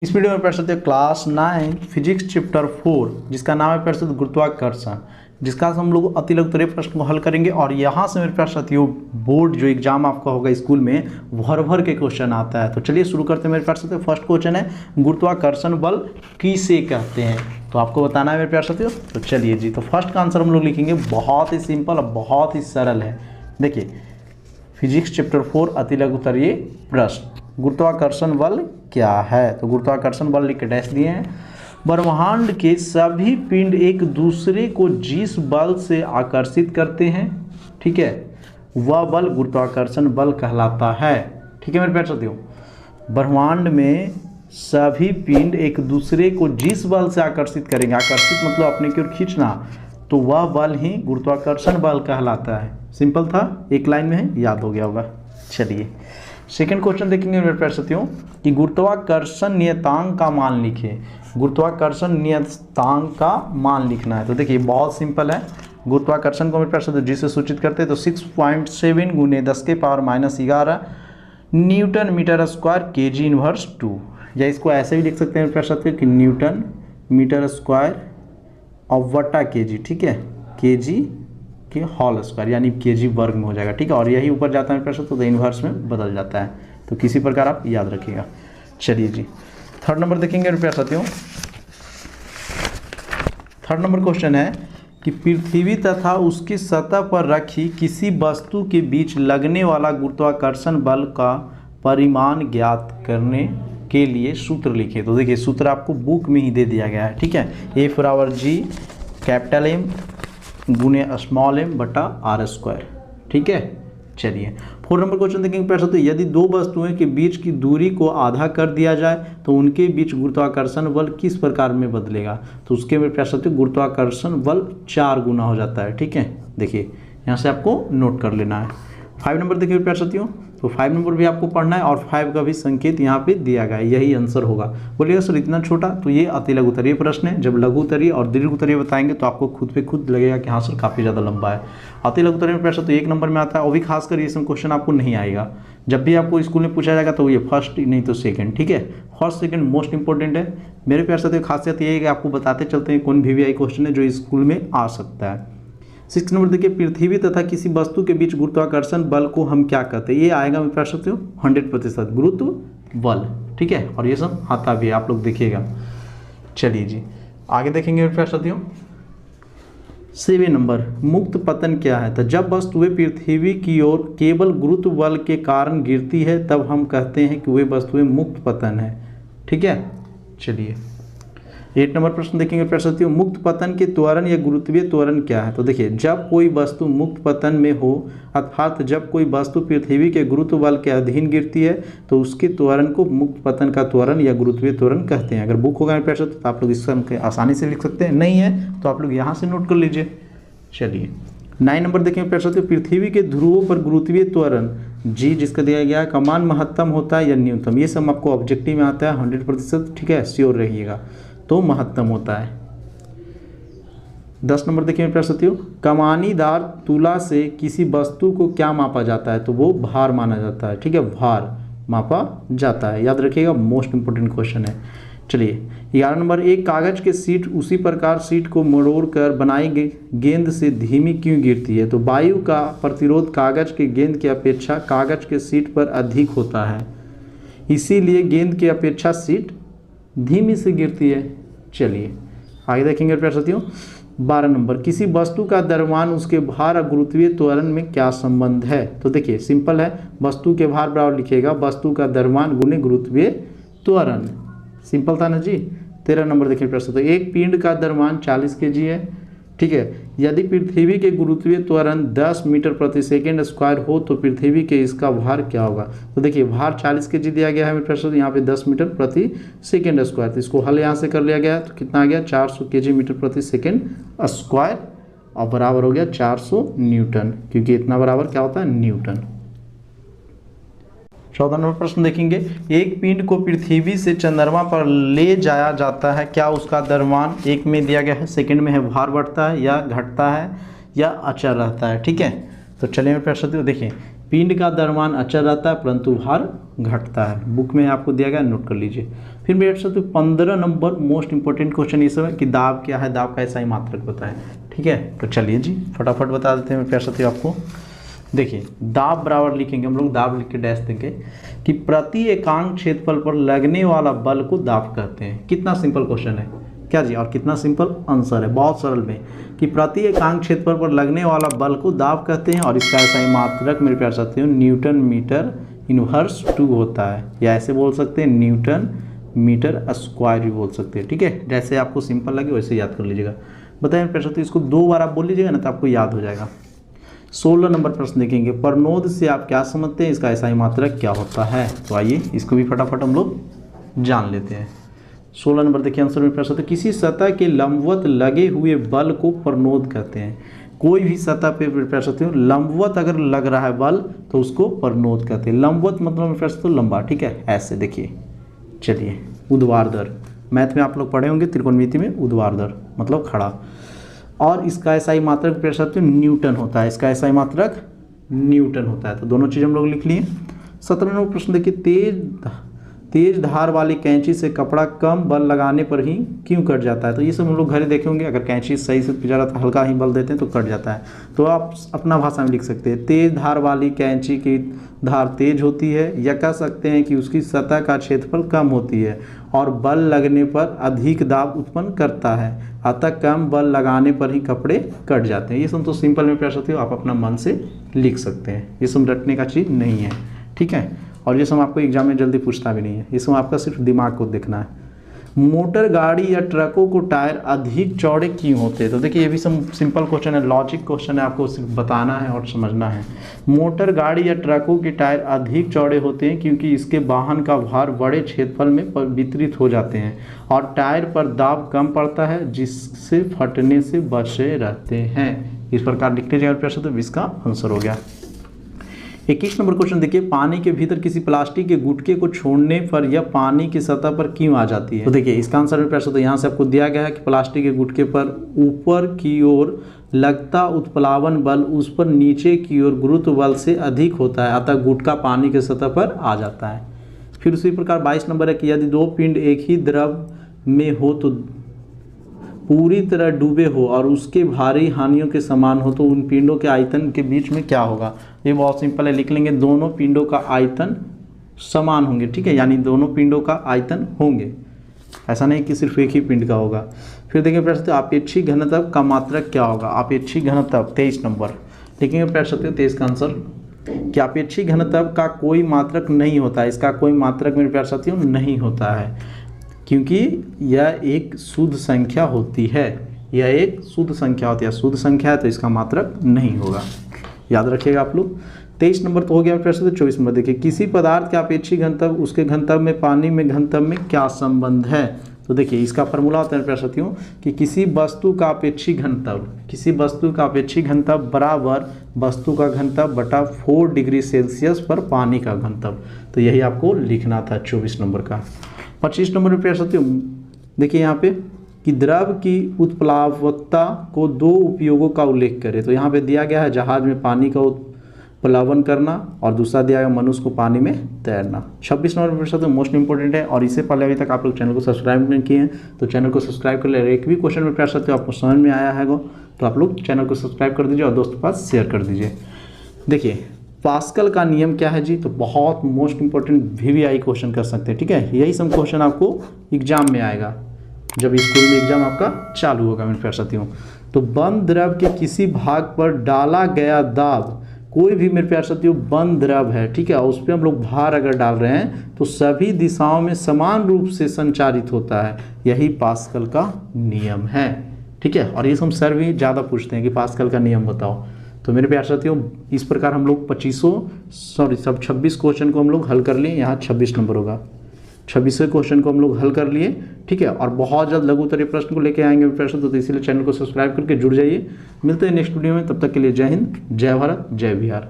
इस वीडियो में पढ़ सकते हो क्लास 9 फिजिक्स चैप्टर 4 जिसका नाम है पढ़ सकते गुरुत्वाकर्षण, जिसका हम लोग अति लघु उत्तरीय प्रश्न को हल करेंगे। और यहाँ से मेरे पढ़ सकते हो बोर्ड जो एग्जाम आपका होगा स्कूल में भर भर के क्वेश्चन आता है। तो चलिए शुरू करते हैं। मेरे पढ़ सकते हो फर्स्ट क्वेश्चन है गुरुत्वाकर्षण बल किसे कहते हैं, तो आपको बताना है मेरे प्यार साथियों। तो चलिए जी, तो फर्स्ट का आंसर हम लोग लिखेंगे, बहुत ही सिंपल और बहुत ही सरल है। देखिए फिजिक्स चैप्टर 4 अति लघु उत्तरीय प्रश्न, गुरुत्वाकर्षण बल क्या है। तो गुरुत्वाकर्षण बल लिख के डैश दिए हैं, ब्रह्मांड के सभी पिंड एक दूसरे को जिस बल से आकर्षित करते हैं, ठीक है, वह बल गुरुत्वाकर्षण बल कहलाता है। ठीक है मेरे प्यारे साथियों, ब्रह्मांड में सभी पिंड एक दूसरे को जिस बल से आकर्षित करेंगे, आकर्षित मतलब अपने की ओर खींचना, तो वह बल ही गुरुत्वाकर्षण बल कहलाता है। सिंपल था, एक लाइन में है, याद हो गया होगा। चलिए सेकंड क्वेश्चन देखेंगे मेरे प्यारे साथियों कि गुरुत्वाकर्षण नियतांक का मान लिखे। गुरुत्वाकर्षण नियतांक का मान लिखना है। तो देखिए बहुत सिंपल है, गुरुत्वाकर्षण को मेरे प्यारे साथियों जिससे सूचित करते हैं तो 6.7 × 10⁻11 newton metre square KG inverse 2, या इसको ऐसे भी लिख सकते हैं मेरे प्यारे साथियों कि न्यूटन मीटर स्क्वायर और वटा केजी, ठीक है, केजी के होल स्क्वायर यानी केजी वर्ग में हो जाएगा। ठीक है, और यही ऊपर जाता है मेरे प्यारे साथियों तो इनवर्स में बदल जाता है। तो किसी प्रकार आप याद रखिएगा। चलिए जी थर्ड नंबर देखेंगे मेरे प्यारे साथियों। थर्ड नंबर क्वेश्चन है कि पृथ्वी तथा उसकी सतह पर रखी किसी वस्तु के बीच लगने वाला गुरुत्वाकर्षण बल का परिमाण ज्ञात करने के लिए सूत्र लिखे। तो देखिए सूत्र आपको बुक में ही दे दिया गया है। ठीक है, A/G कैपिटल M गुने स्मॉल m बटा R²। ठीक है, चलिए फोर नंबर क्वेश्चन देखेंगे प्यारे साथियों, यदि दो वस्तुएं के बीच की दूरी को आधा कर दिया जाए तो उनके बीच गुरुत्वाकर्षण बल किस प्रकार में बदलेगा। तो उसके में प्यारे साथियों गुरुत्वाकर्षण बल 4 गुना हो जाता है। ठीक है, देखिए यहाँ से आपको नोट कर लेना है। 5 नंबर देखिए प्यारे साथियों, तो 5 नंबर भी आपको पढ़ना है और 5 का भी संकेत यहाँ पे दिया गया है, यही आंसर होगा। बोलिएगा सर इतना छोटा, तो ये अति लघु उत्तरीय प्रश्न है। जब लघु उत्तरीय और दीर्घ उत्तरीय बताएंगे तो आपको खुद पे खुद लगेगा कि हाँ सर काफ़ी ज़्यादा लंबा है। अति लघु उत्तरीय प्रश्न तो 1 नंबर में आता है, और भी खासकर ये सब क्वेश्चन आपको नहीं आएगा। जब भी आपको स्कूल में पूछा जाएगा तो ये फर्स्ट नहीं तो सेकंड। ठीक है, फर्स्ट सेकंड मोस्ट इंपॉर्टेंट है। मेरे प्यारे साथियों खासियत ये है कि आपको बताते चलते हैं कौन VVI क्वेश्चन है जो स्कूल में आ सकता है। 6 नंबर देखिए, पृथ्वी तथा किसी वस्तु के बीच गुरुत्वाकर्षण बल को हम क्या कहते हैं। ये आएगा मेरे प्यारे साथियों 100% गुरुत्व बल। ठीक है, और ये सब आता भी है, आप लोग देखिएगा। चलिए जी आगे देखेंगे मेरे प्यारे साथियों। 7 नंबर मुक्त पतन क्या है। तो जब वस्तुएं पृथ्वी की ओर केवल गुरुत्व बल के कारण गिरती है तब हम कहते हैं कि वे वस्तुएं मुक्त पतन है। ठीक है, चलिए 8 नंबर प्रश्न देखेंगे प्यारे साथियों, मुक्त पतन के त्वरण या गुरुत्वीय त्वरण क्या है। तो देखिए जब कोई वस्तु मुक्त पतन में हो, अर्थात जब कोई वस्तु पृथ्वी के गुरुत्व बल के अधीन गिरती है तो उसके त्वरण को मुक्त पतन का त्वरण या गुरुत्वीय त्वरण कहते हैं। अगर बुक होगा प्यारे साथियों तो आप लोग इसका आसानी से लिख सकते हैं, नहीं है तो आप लोग यहाँ से नोट कर लीजिए। चलिए 9 नंबर देखेंगे प्यारे साथियों, पृथ्वी के ध्रुवों पर गुरुत्वीय त्वरण जी जिसका दिया गया है का मान महत्तम होता है या न्यूनतम। ये सब आपको ऑब्जेक्टिव में आता है 100%। ठीक है, श्योर रहिएगा, तो महत्तम होता है। 10 नंबर देखिए प्यारे साथियों, कमानीदार तुला से किसी वस्तु को क्या मापा जाता है। तो वो भार माना जाता है। ठीक है, भार मापा जाता है, याद रखिएगा, मोस्ट इंपोर्टेंट क्वेश्चन है। चलिए 11 नंबर, एक कागज के सीट उसी प्रकार सीट को मरोड़ कर बनाई गई गेंद से धीमी क्यों गिरती है। तो वायु का प्रतिरोध कागज के गेंद की अपेक्षा कागज के सीट पर अधिक होता है, इसीलिए गेंद की अपेक्षा सीट धीमी से गिरती है। चलिए आगे देखेंगे प्यारे साथियों। 12 नंबर, किसी वस्तु का द्रव्यमान उसके भार और गुरुत्वीय त्वरण में क्या संबंध है। तो देखिए सिंपल है, वस्तु के भार बराबर लिखिएगा वस्तु का द्रव्यमान गुने गुरुत्वीय त्वरण। सिंपल था ना जी। 13 नंबर देखिए प्यारे साथियों, एक पिंड का द्रव्यमान 40 kg है। ठीक है, यदि पृथ्वी के गुरुत्वीय त्वरण 10 मीटर प्रति सेकेंड स्क्वायर हो तो पृथ्वी के इसका भार क्या होगा। तो देखिए भार 40 kg दिया गया है मेरे प्यारे साथियों, यहाँ पे 10 मीटर प्रति सेकेंड स्क्वायर, तो इसको हल यहाँ से कर लिया गया तो कितना आ गया 400 kg मीटर प्रति सेकेंड स्क्वायर, और बराबर हो गया 400 न्यूटन, क्योंकि इतना बराबर क्या होता है न्यूटन। 14 नंबर प्रश्न देखेंगे, एक पिंड को पृथ्वी से चंद्रमा पर ले जाया जाता है, क्या उसका द्रव्यमान एक में दिया गया है, सेकंड में है भार बढ़ता है या घटता है या अचल रहता है। ठीक है, तो चलिए मेरे प्यारे साथियों देखिए पिंड का द्रव्यमान अचल रहता है परंतु भार घटता है। बुक में आपको दिया गया, नोट कर लीजिए। फिर मेरे साथ 15 नंबर मोस्ट इंपॉर्टेंट क्वेश्चन ये सब है कि दाब क्या है, दाब का ऐसा ही मात्रक बताएं। ठीक है, तो चलिए जी फटाफट बता देते हैं मेरे प्यारे साथियों आपको। देखिए दाब बराबर लिखेंगे हम लोग, दाब लिख के डैश देंगे कि प्रति एकांक क्षेत्रफल पर लगने वाला बल को दाब कहते हैं। कितना सिंपल क्वेश्चन है क्या जी, और कितना सिंपल आंसर है, बहुत सरल में, कि प्रति एकांक क्षेत्रफल पर लगने वाला बल को दाब कहते हैं और इसका ऐसा ही मात्रक मेरे प्यारे साथियों न्यूटन मीटर इनवर्स 2 होता है, या ऐसे बोल सकते हैं न्यूटन मीटर स्क्वायर भी बोल सकते हैं। ठीक है, जैसे आपको सिंपल लगे वैसे याद कर लीजिएगा। बताइए मेरे प्यारे साथियों, इसको 2 बार आप बोल लीजिएगा ना तो आपको याद हो जाएगा। 16 नंबर प्रश्न देखेंगे, परनोद से आप क्या समझते हैं, इसका ऐसा ही मात्रक क्या होता है। तो आइए इसको भी फटाफट हम लोग जान लेते हैं। 16 नंबर देखिए आंसर में प्रश्न, किसी सतह के लंबवत लगे हुए बल को परनोद कहते हैं। कोई भी सतह पे प्रश्न लंबवत अगर लग रहा है बल तो उसको परनोद कहते हैं। लंबवत मतलब प्रश्न लंबा, ठीक है, ऐसे देखिए। चलिए ऊर्ध्वाधर, मैथ में आप लोग पढ़े होंगे त्रिकोणमिति में, ऊर्ध्वाधर मतलब खड़ा, और इसका ऐसा ही मात्रक प्रश्न न्यूटन होता है, इसका ऐसा ही मात्रक न्यूटन होता है। तो दोनों चीज़ हम लोग लिख लिए। 17 नंबर प्रश्न देखिए, तेज धार वाली कैंची से कपड़ा कम बल लगाने पर ही क्यों कट जाता है। तो ये सब हम लोग घर ही देखे होंगे, अगर कैंची सही से पिजा रहा तो हल्का ही बल देते हैं तो कट जाता है। तो आप अपना भाषा में लिख सकते हैं, तेज धार वाली कैंची की धार तेज होती है, या कह सकते हैं कि उसकी सतह का क्षेत्रफल कम होती है और बल लगने पर अधिक दाब उत्पन्न करता है, अतः कम बल लगाने पर ही कपड़े कट जाते हैं। ये सब तो सिंपल में प्रश्न होते हो, आप अपना मन से लिख सकते हैं, ये सब रटने का चीज़ नहीं है। ठीक है, और ये सब आपको एग्जाम में जल्दी पूछता भी नहीं है, ये सब आपका सिर्फ दिमाग को देखना है। मोटर गाड़ी या ट्रकों को टायर अधिक चौड़े क्यों होते हैं। तो देखिए ये भी सब सिंपल क्वेश्चन है, लॉजिक क्वेश्चन है, आपको सिर्फ बताना है और समझना है। मोटर गाड़ी या ट्रकों के टायर अधिक चौड़े होते हैं क्योंकि इसके वाहन का भार बड़े क्षेत्रफल में वितरित हो जाते हैं और टायर पर दाब कम पड़ता है जिससे फटने से बचे रहते हैं। इस प्रकार लिख लीजिएगा प्रश्न, तो इसका आंसर हो गया। 21 नंबर क्वेश्चन देखिए, पानी के भीतर किसी प्लास्टिक के गुटके को छोड़ने पर यह पानी की सतह पर क्यों आ जाती है। तो देखिए इसका आंसर में प्रश्न, तो यहाँ से आपको दिया गया है कि प्लास्टिक के गुटके पर ऊपर की ओर लगता उत्प्लावन बल उस पर नीचे की ओर गुरुत्व बल से अधिक होता है, अतः गुटका पानी की सतह पर आ जाता है। फिर उसी प्रकार 22 नंबर है कि यदि 2 पिंड एक ही द्रव में हो तो पूरी तरह डूबे हो और उसके भारी हानियों के समान हो तो उन पिंडों के आयतन के बीच में क्या होगा। ये बहुत सिंपल है, लिख लेंगे दोनों पिंडों का आयतन समान होंगे। ठीक है, यानी दोनों पिंडों का आयतन होंगे, ऐसा नहीं कि सिर्फ एक ही पिंड का होगा। फिर देखिए प्रश्न, आपेक्षिक घनत्व का मात्रक क्या होगा। आपेक्षिक घनत्व 23 नंबर लिखेंगे प्रश्न 23 का आंसर कि आपेक्षिक घनत्व का कोई मात्रक नहीं होता है, इसका कोई मात्रक मेरे प्यारे साथियों नहीं होता है क्योंकि यह एक शुद्ध संख्या होती है, यह एक शुद्ध संख्या होती है, शुद्ध संख्या है तो इसका मात्रक नहीं होगा, याद रखिएगा आप लोग। 23 नंबर तो हो गया प्रश्न। 24 नंबर देखिए, किसी पदार्थ का अपेक्षिक घनत्व उसके घनत्व में पानी में घनत्व में क्या संबंध है। तो देखिए इसका फॉर्मूला होता है प्रश्न साथियों कि किसी वस्तु का अपेक्षिक घनत्व, किसी वस्तु का अपेक्षिक घनत्व बराबर वस्तु का घनत्व बटा 4 डिग्री सेल्सियस पर पानी का घनत्व। तो यही आपको लिखना था 24 नंबर का। 25 नंबर पे साथियों देखिए यहाँ पे कि द्रव की उत्प्लावकता को 2 उपयोगों का उल्लेख करें। तो यहाँ पे दिया गया है जहाज में पानी का उत्प्लावन करना और दूसरा दिया गया मनुष्य को पानी में तैरना। 26 नंबर पे साथियों मोस्ट इंपॉर्टेंट है और इससे पहले अभी तक आप लोग चैनल को सब्सक्राइब नहीं किए हैं तो चैनल को सब्सक्राइब कर ले। एक भी क्वेश्चन में प्यार साथियों आपको समझ में आया है तो आप लोग चैनल को सब्सक्राइब कर दीजिए और दोस्तों के पास शेयर कर दीजिए। देखिए पास्कल का नियम क्या है जी, तो बहुत मोस्ट इंपॉर्टेंट VVI क्वेश्चन कर सकते हैं। ठीक है, यही सब क्वेश्चन आपको एग्जाम में आएगा जब स्कूल में एग्जाम आपका चालू होगा मेरे प्यारे साथियों। तो बंद द्रव के किसी भाग पर डाला गया दाब, कोई भी मेरे प्यारे साथियों बंद द्रव है, ठीक है, उस पर हम लोग भार अगर डाल रहे हैं तो सभी दिशाओं में समान रूप से संचारित होता है, यही पास्कल का नियम है। ठीक है, और ये हम सर भी ज़्यादा पूछते हैं कि पास्कल का नियम बताओ। तो मेरे प्यारे साथियों इस प्रकार हम लोग 26 क्वेश्चन को हम लोग हल कर लिए। यहाँ 26 नंबर होगा, 26वें क्वेश्चन को हम लोग हल कर लिए। ठीक है, और बहुत जल्द लघु उत्तरीय प्रश्न को लेके आएंगे प्रश्न, तो इसीलिए चैनल को सब्सक्राइब करके जुड़ जाइए। मिलते हैं नेक्स्ट वीडियो में, तब तक के लिए जय हिंद, जय भारत, जय बिहार।